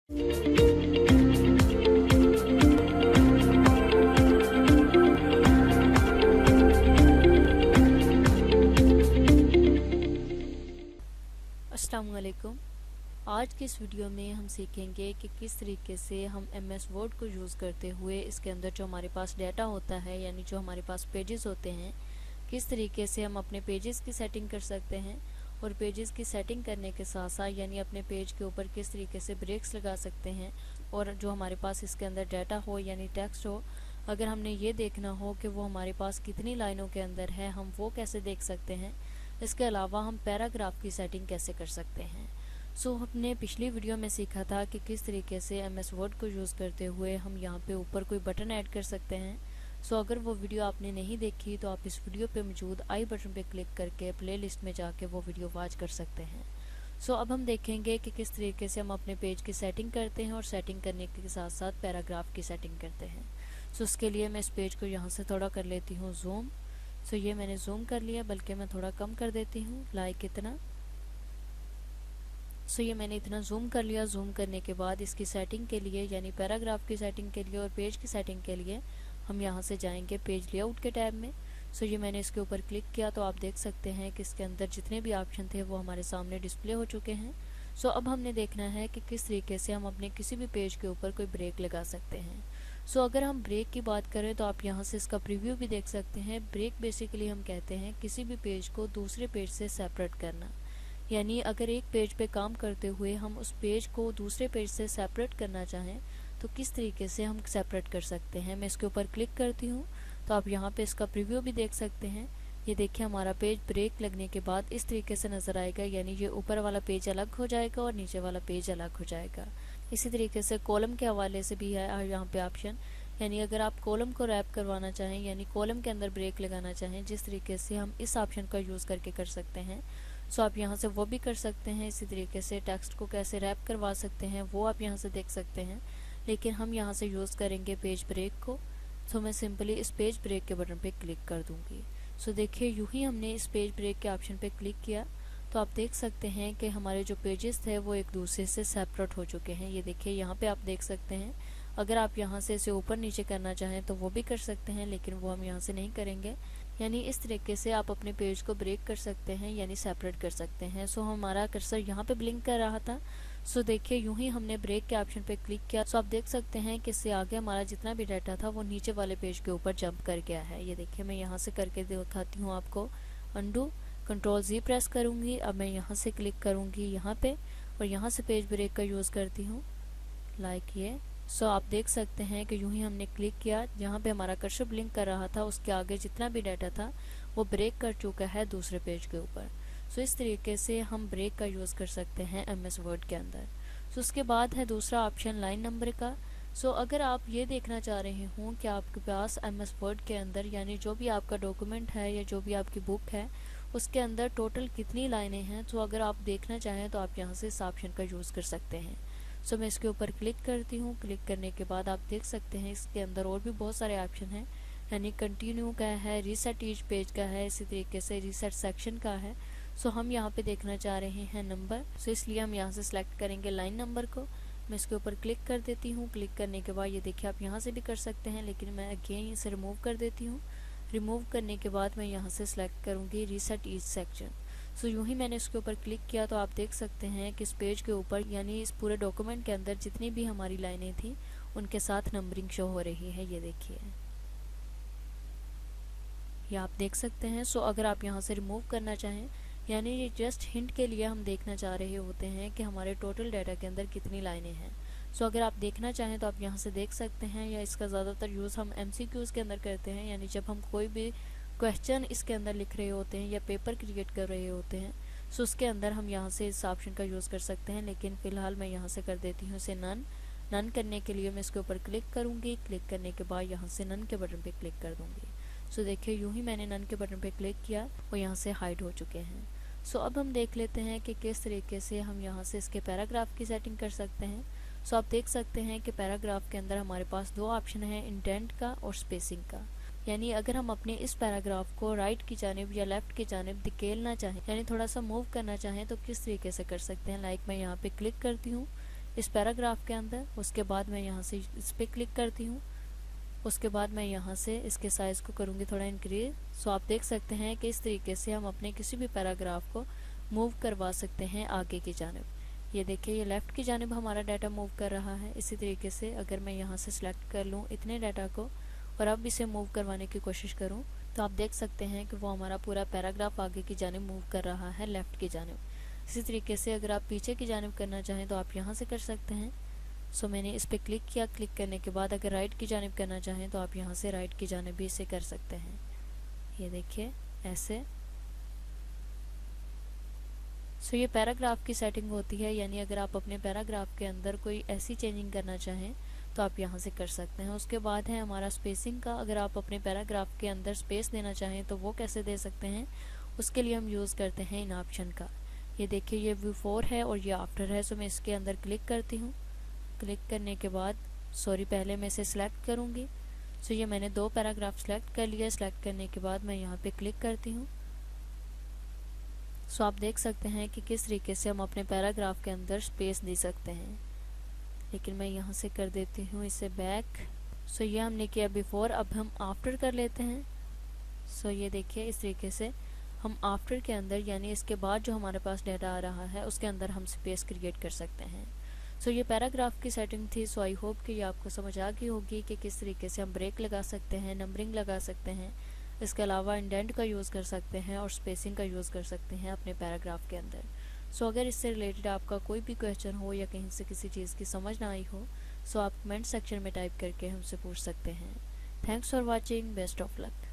अस्सलाम वालेकुम। आज के इस वीडियो में हम सीखेंगे कि किस तरीके से हम MS वर्ड को यूज़ करते हुए इसके अंदर जो हमारे पास डाटा होता है यानी जो हमारे पास पेजेस होते हैं, किस तरीके से हम अपने पेजेस की सेटिंग कर सकते हैं और पेजेस की सेटिंग करने के साथ साथ यानी अपने पेज के ऊपर किस तरीके से ब्रेक्स लगा सकते हैं और जो हमारे पास इसके अंदर डाटा हो यानी टेक्स्ट हो, अगर हमने ये देखना हो कि वो हमारे पास कितनी लाइनों के अंदर है, हम वो कैसे देख सकते हैं। इसके अलावा हम पैराग्राफ की सेटिंग कैसे कर सकते हैं। हमने पिछली वीडियो में सीखा था कि किस तरीके से MS वर्ड को यूज़ करते हुए हम यहाँ पे ऊपर कोई बटन ऐड कर सकते हैं। अगर वो वीडियो आपने नहीं देखी तो आप इस वीडियो पे मौजूद आई बटन पे क्लिक करके प्लेलिस्ट में जाके वो वीडियो वॉच कर सकते हैं। अब हम देखेंगे कि किस तरीके से हम अपने पेज की सेटिंग करते हैं और सेटिंग करने के साथ साथ पैराग्राफ की सेटिंग करते हैं। उसके लिए मैं इस पेज को यहाँ से थोड़ा कर लेती हूँ जूम। ये मैंने जूम कर लिया, बल्कि मैं थोड़ा कम कर देती हूँ, लाइक इतना। ये मैंने इतना जूम कर लिया। जूम करने के बाद इसकी सेटिंग के लिए यानी पैराग्राफ की सेटिंग के लिए और पेज की सेटिंग के लिए हम यहाँ से जाएंगे पेज लेआउट के टैब में। ये मैंने इसके ऊपर क्लिक किया तो आप देख सकते हैं कि इसके अंदर जितने भी ऑप्शन थे वो हमारे सामने डिस्प्ले हो चुके हैं। अब हमने देखना है कि किस तरीके से हम अपने किसी भी पेज के ऊपर कोई ब्रेक लगा सकते हैं। अगर हम ब्रेक की बात करें तो आप यहाँ से इसका प्रीव्यू भी देख सकते हैं। ब्रेक बेसिकली हम कहते हैं किसी भी पेज को दूसरे पेज से सेपरेट करना, यानी अगर एक पेज पे काम करते हुए हम उस पेज को दूसरे पेज से सेपरेट करना चाहें तो किस तरीके से हम सेपरेट कर सकते हैं। मैं इसके ऊपर क्लिक करती हूँ तो आप यहाँ पे इसका प्रीव्यू भी देख सकते हैं। ये देखिए हमारा पेज ब्रेक लगने के बाद इस तरीके से नज़र आएगा, यानी ये ऊपर वाला पेज अलग हो जाएगा और नीचे वाला पेज अलग हो जाएगा। इसी तरीके से कॉलम के हवाले से भी है यहाँ पे ऑप्शन, यानी अगर आप कॉलम को रैप करवाना चाहें यानी कॉलम के अंदर ब्रेक लगाना चाहें, जिस तरीके से हम इस ऑप्शन का यूज़ करके कर सकते हैं। आप यहाँ से वो भी कर सकते हैं। इसी तरीके से टेक्स्ट को कैसे रैप करवा सकते हैं वो आप यहाँ से देख सकते हैं, लेकिन हम यहाँ से यूज़ करेंगे पेज ब्रेक को। मैं सिंपली इस पेज ब्रेक के बटन पे क्लिक कर दूँगी। देखिए यूँ ही हमने इस पेज ब्रेक के ऑप्शन पे क्लिक किया तो आप देख सकते हैं कि हमारे जो पेजेस थे वो एक दूसरे से सेपरेट हो चुके हैं। ये देखिए यहाँ पे आप देख सकते हैं। अगर आप यहाँ से इसे ऊपर नीचे करना चाहें तो वो भी कर सकते हैं, लेकिन वो हम यहाँ से नहीं करेंगे। यानी इस तरीके से आप अपने पेज को ब्रेक कर सकते हैं यानी सेपरेट कर सकते हैं। हमारा कर्सर यहाँ पे ब्लिंक कर रहा था। देखिए यूं ही हमने ब्रेक के ऑप्शन पे क्लिक किया। आप देख सकते हैं कि इससे आगे हमारा जितना भी डाटा था वो नीचे वाले पेज के ऊपर जंप कर गया है। ये देखिए मैं यहाँ से करके दिखाती हूँ आपको। अंडू Ctrl+Z प्रेस करूँगी। अब मैं यहाँ से क्लिक करूँगी यहाँ पे और यहाँ से पेज ब्रेक का यूज़ करती हूँ, लाइक ये। आप देख सकते हैं कि यूं ही हमने क्लिक किया, जहाँ पे हमारा कर्सर ब्लिंक कर रहा था उसके आगे जितना भी डाटा था वो ब्रेक कर चुका है दूसरे पेज के ऊपर। इस तरीके से हम ब्रेक का यूज़ कर सकते हैं MS वर्ड के अंदर। उसके बाद है दूसरा ऑप्शन लाइन नंबर का। अगर आप ये देखना चाह रहे हों कि आपके पास MS वर्ड के अंदर यानी जो भी आपका डॉक्यूमेंट है या जो भी आपकी बुक है उसके अंदर टोटल कितनी लाइनें हैं, अगर आप देखना चाहें तो आप यहाँ से इस ऑप्शन का यूज़ कर सकते हैं। मैं इसके ऊपर क्लिक करती हूँ। क्लिक करने के बाद आप देख सकते हैं इसके अंदर और भी बहुत सारे ऑप्शन हैं, यानी कंटिन्यू का है, रीसेट ईच पेज का है, इसी तरीके से रीसेट सेक्शन का है। हम यहाँ पे देखना चाह रहे हैं नंबर, इसलिए हम यहाँ से सिलेक्ट करेंगे लाइन नंबर को। मैं इसके ऊपर क्लिक कर देती हूँ। क्लिक करने के बाद ये देखिए आप यहाँ से भी कर सकते हैं, लेकिन मैं अगेन इसे रिमूव कर देती हूँ। रिमूव करने के बाद मैं यहाँ से सिलेक्ट करूँगी रीसेट ईच सेक्शन। यूं ही मैंने इसके ऊपर क्लिक किया तो आप देख सकते हैं कि इस पेज के ऊपर यानी इस पूरे डॉक्यूमेंट के अंदर जितनी भी हमारी लाइनें थी उनके साथ नंबरिंग शो हो रही है। ये देखिए ये आप देख सकते हैं। अगर आप यहाँ से रिमूव करना चाहें, यानी ये जस्ट हिंट के लिए हम देखना चाह रहे होते हैं कि हमारे टोटल डाटा के अंदर कितनी लाइनें हैं। अगर आप देखना चाहें तो आप यहाँ से देख सकते हैं, या इसका ज़्यादातर यूज़ हम MCQs के अंदर करते हैं, यानी जब हम कोई भी क्वेश्चन इसके अंदर लिख रहे होते हैं या पेपर क्रिएट कर रहे होते हैं उसके अंदर हम यहाँ से इस ऑप्शन का यूज़ कर सकते हैं। लेकिन फ़िलहाल मैं यहाँ से कर देती हूँ इसे नन करने के लिए मैं इसके ऊपर क्लिक करूँगी। क्लिक करने के बाद यहाँ से नन के बटन पे क्लिक कर दूँगी। देखिए यूँ ही मैंने नन के बटन पे क्लिक किया, वो यहाँ से हाइड हो चुके हैं। अब हम देख लेते हैं कि किस तरीके से हम यहाँ से इसके पैराग्राफ की सेटिंग कर सकते हैं। आप देख सकते हैं कि पैराग्राफ के अंदर हमारे पास दो ऑप्शन हैं, इंडेंट का और स्पेसिंग का। यानी अगर हम अपने इस पैराग्राफ को राइट की जानिब या लेफ्ट की जानिब धकेलना चाहें, यानी थोड़ा सा मूव करना चाहें, तो किस तरीके से कर सकते हैं। लाइक मैं यहाँ पे क्लिक करती हूँ, इस पैराग्राफ के अंदर। उसके बाद मैं यहाँ से इस पर क्लिक करती हूँ। उसके बाद मैं यहाँ से इसके साइज़ को करूँगी थोड़ा इंक्रीज। सो आप देख सकते हैं कि इस तरीके से हम अपने किसी भी पैराग्राफ को मूव करवा सकते हैं आगे की जानिब। ये देखिए, ये लेफ़्ट की जानिब हमारा डाटा मूव कर रहा है। इसी तरीके से अगर मैं यहाँ से सिलेक्ट कर लूँ इतने डाटा को और अब इसे मूव करवाने की कोशिश करूँ तो आप देख सकते हैं कि वो हमारा पूरा पैराग्राफ आगे की जानिब मूव कर रहा है लेफ़्ट की जानिब। इसी तरीके से अगर आप पीछे की जानिब करना चाहें तो आप यहाँ से कर सकते हैं। सो मैंने इस पर क्लिक किया। क्लिक करने के बाद अगर राइट की जानिब करना चाहें तो आप यहाँ से राइट की जानिब भी इसे कर सकते हैं। ये देखिए ऐसे। सो ये पैराग्राफ की सेटिंग होती है, यानी अगर आप अपने पैराग्राफ के अंदर कोई ऐसी चेंजिंग करना चाहें तो आप यहाँ से कर सकते हैं। उसके बाद है हमारा स्पेसिंग का। अगर आप अपने पैराग्राफ के अंदर स्पेस देना चाहें तो वो कैसे दे सकते हैं, उसके लिए हम यूज़ करते हैं इन ऑप्शन का। ये देखिए, ये बिफोर है और ये आफ्टर है। सो मैं इसके अंदर क्लिक करती हूँ। क्लिक करने के बाद पहले मैं इसे सिलेक्ट करूँगी। सो ये मैंने 2 पैराग्राफ सेलेक्ट कर लिया। सेलेक्ट करने के बाद मैं यहाँ पे क्लिक करती हूँ। सो आप देख सकते हैं कि किस तरीके से हम अपने पैराग्राफ के अंदर स्पेस दे सकते हैं। लेकिन मैं यहाँ से कर देती हूँ इसे बैक। सो ये हमने किया बिफोर, अब हम आफ्टर कर लेते हैं। सो ये देखिए, इस तरीके से हम आफ्टर के अंदर यानी इसके बाद जो हमारे पास डाटा आ रहा है उसके अंदर हम स्पेस क्रिएट कर सकते हैं। सो ये पैराग्राफ की सेटिंग थी। सो आई होप कि ये आपको समझ आ गई होगी कि किस तरीके से हम ब्रेक लगा सकते हैं, नंबरिंग लगा सकते हैं, इसके अलावा इंडेंट का यूज़ कर सकते हैं और स्पेसिंग का यूज़ कर सकते हैं अपने पैराग्राफ के अंदर। सो अगर इससे रिलेटेड आपका कोई भी क्वेश्चन हो या कहीं से किसी चीज़ की समझ ना आई हो सो आप कमेंट सेक्शन में टाइप करके हमसे पूछ सकते हैं। Thanks for watching. Best of luck.